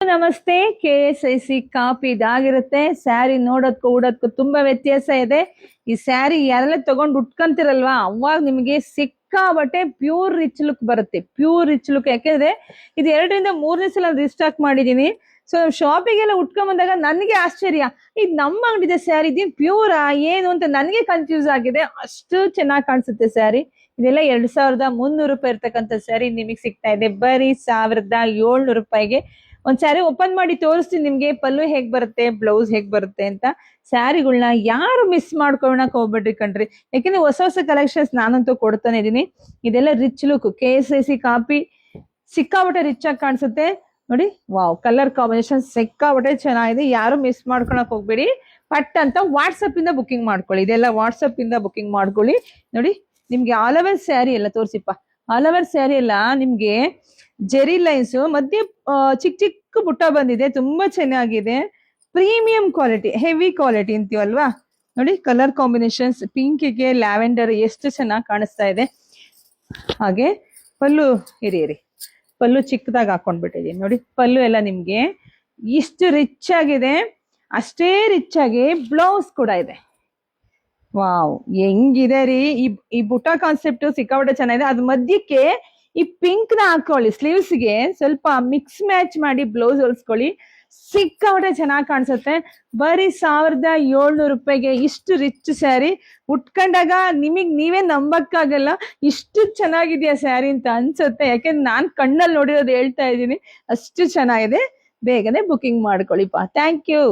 ನಮಸ್ತೆ. KSIC copy ಇದಾಗಿರುತ್ತೆ. ಸ್ಯಾರಿ ನೋಡೋದಕ್ಕೂ ಉಡೋದಕ್ಕೂ ತುಂಬಾ ವ್ಯತ್ಯಾಸ ಇದೆ. ಈ ಸ್ಯಾರಿ ಯಾರೆಲ್ಲ ತಗೊಂಡು ಉಟ್ಕೊಂತಿರಲ್ವಾ, ಅವಾಗ ನಿಮಗೆ ಸಿಕ್ಕಾಬಟ್ಟೆ ಪ್ಯೂರ್ ರಿಚ್ ಲುಕ್ ಬರುತ್ತೆ. Pure rich look. ಯಾಕೆಂದ್ರೆ ಇದು 2ರಿಂದ 3ನೇ ಸಲ ರೀಸ್ಟಾಕ್ ಮಾಡಿದೀನಿ. ಸೊ ಶಾಪಿಗೆಲ್ಲ ಉಟ್ಕೊಂಡ್ ಬಂದಾಗ ನನಗೆ ಆಶ್ಚರ್ಯ, ಇದು ನಮ್ಮ ಅಂಗಡಿದೆ ಸ್ಯಾರಿ, ಇದೇನು ಪ್ಯೂರಾ ಏನು ಅಂತ ನನಗೆ ಕನ್ಫ್ಯೂಸ್ ಆಗಿದೆ. ಅಷ್ಟು ಚೆನ್ನಾಗಿ ಕಾಣಿಸುತ್ತೆ ಸ್ಯಾರಿ. ಇದೆಲ್ಲ 2300 ರೂಪಾಯಿ ಇರ್ತಕ್ಕಂಥ ಸ್ಯಾರಿ ನಿಮಗೆ ಸಿಗ್ತಾ ಇದೆ ಬರೀ 1700 ರೂಪಾಯಿಗೆ. ಒಂದ್ ಸ್ಯಾರಿ ಓಪನ್ ಮಾಡಿ ತೋರಿಸ್ತೀನಿ ನಿಮ್ಗೆ, ಪಲ್ಲು ಹೇಗ್ ಬರುತ್ತೆ, ಬ್ಲೌಸ್ ಹೇಗ್ ಬರುತ್ತೆ ಅಂತ. ಸ್ಯಾರಿಗಳನ್ನ ಯಾರು ಮಿಸ್ ಮಾಡ್ಕೊಳಕ್ ಹೋಗ್ಬೇಡ್ರಿ ಕಣ್ರಿ. ಯಾಕೆಂದ್ರೆ ಹೊಸ ಹೊಸ ಕಲೆಕ್ಷನ್ಸ್ ನಾನಂತೂ ಕೊಡ್ತಾನೆ ಇದೀನಿ. ಇದೆಲ್ಲ ರಿಚ್ ಲುಕ್. KSIC ಕಾಪಿ ಸಿಕ್ಕಾಬಟ್ಟೆ ರಿಚ್ ಆಗಿ ಕಾಣಿಸುತ್ತೆ ನೋಡಿ. ವಾವ್, ಕಲರ್ ಕಾಂಬಿನೇಷನ್ ಸಿಕ್ಕಾಬಟ್ಟೆ ಚೆನ್ನಾಗಿದೆ. ಯಾರು ಮಿಸ್ ಮಾಡ್ಕೊಳಕ್ ಹೋಗ್ಬೇಡಿ. ಪಟ್ ಅಂತ ವಾಟ್ಸಪ್ ಇಂದ ಬುಕಿಂಗ್ ಮಾಡ್ಕೊಳ್ಳಿ. ಇದೆಲ್ಲ ವಾಟ್ಸಪ್ ಇಂದ ಬುಕಿಂಗ್ ಮಾಡ್ಕೊಳ್ಳಿ. ನೋಡಿ, ನಿಮ್ಗೆ ಆಲ್ ಓವರ್ ಸ್ಯಾರಿ ಎಲ್ಲ ತೋರಿಸಿಪ್ಪ. ಆಲ್ ಓವರ್ ಸ್ಯಾರಿ ಎಲ್ಲ ನಿಮ್ಗೆ ಜೆರಿ ಲೈನ್ಸ್ ಮಧ್ಯೆ ಚಿಕ್ಕ ಚಿಕ್ಕ ಬುಟ್ಟ ಬಂದಿದೆ. ತುಂಬಾ ಚೆನ್ನಾಗಿದೆ. ಪ್ರೀಮಿಯಂ ಕ್ವಾಲಿಟಿ, ಹೆವಿ ಕ್ವಾಲಿಟಿ ಅಂತೀವಲ್ವಾ. ನೋಡಿ, ಕಲರ್ ಕಾಂಬಿನೇಷನ್ಸ್ ಪಿಂಕ್ಗೆ ಲ್ಯಾವೆಂಡರ್ ಎಷ್ಟು ಚೆನ್ನಾಗಿ ಕಾಣಿಸ್ತಾ ಇದೆ. ಹಾಗೆ ಪಲ್ಲು ಇರಿ ಪಲ್ಲು ಚಿಕ್ಕದಾಗಿ ಹಾಕೊಂಡ್ಬಿಟ್ಟಿದೀನಿ ನೋಡಿ. ಪಲ್ಲು ಎಲ್ಲ ನಿಮ್ಗೆ ಇಷ್ಟು ರಿಚ್ ಆಗಿದೆ. ಅಷ್ಟೇ ರಿಚ್ ಆಗಿ ಬ್ಲೌಸ್ ಕೂಡ ಇದೆ. ವಾವ್, ಹೆಂಗಿದೆ ರೀ ಈ ಬುಟ್ಟ ಕಾನ್ಸೆಪ್ಟ್. ಸಿಕ್ಕಾಪಟ್ಟೆ ಚೆನ್ನಾಗಿದೆ. ಅದ್ ಮಧ್ಯಕ್ಕೆ ಈ ಪಿಂಕ್ ನ ಹಾಕೊಳ್ಳಿ. ಸ್ಲೀವ್ಸ್ ಗೆ ಸ್ವಲ್ಪ ಮಿಕ್ಸ್ ಮ್ಯಾಚ್ ಮಾಡಿ ಬ್ಲೌಸ್ ಹೊಲ್ಸ್ಕೊಳ್ಳಿ. ಸಿಕ್ಕಾಪಟ್ಟೆ ಚೆನ್ನಾಗಿ ಕಾಣಿಸುತ್ತೆ. ಬರೀ 1700 ರೂಪಾಯಿಗೆ ಇಷ್ಟು ರಿಚ್ ಸ್ಯಾರಿ ಉಟ್ಕೊಂಡಾಗ ನಿಮಗ್ ನೀವೇ ನಂಬಕ್ಕಾಗಲ್ಲ, ಇಷ್ಟು ಚೆನ್ನಾಗಿದೆಯಾ ಸ್ಯಾರಿ ಅಂತ ಅನ್ಸುತ್ತೆ. ಯಾಕೆಂದ್ರೆ ನಾನ್ ಕಣ್ಣಲ್ಲಿ ನೋಡಿರೋದು ಹೇಳ್ತಾ ಇದ್ದೀನಿ. ಅಷ್ಟು ಚೆನ್ನಾಗಿದೆ. ಬೇಗನೆ ಬುಕಿಂಗ್ ಮಾಡ್ಕೊಳ್ಳಿಪ್ಪ. Thank you.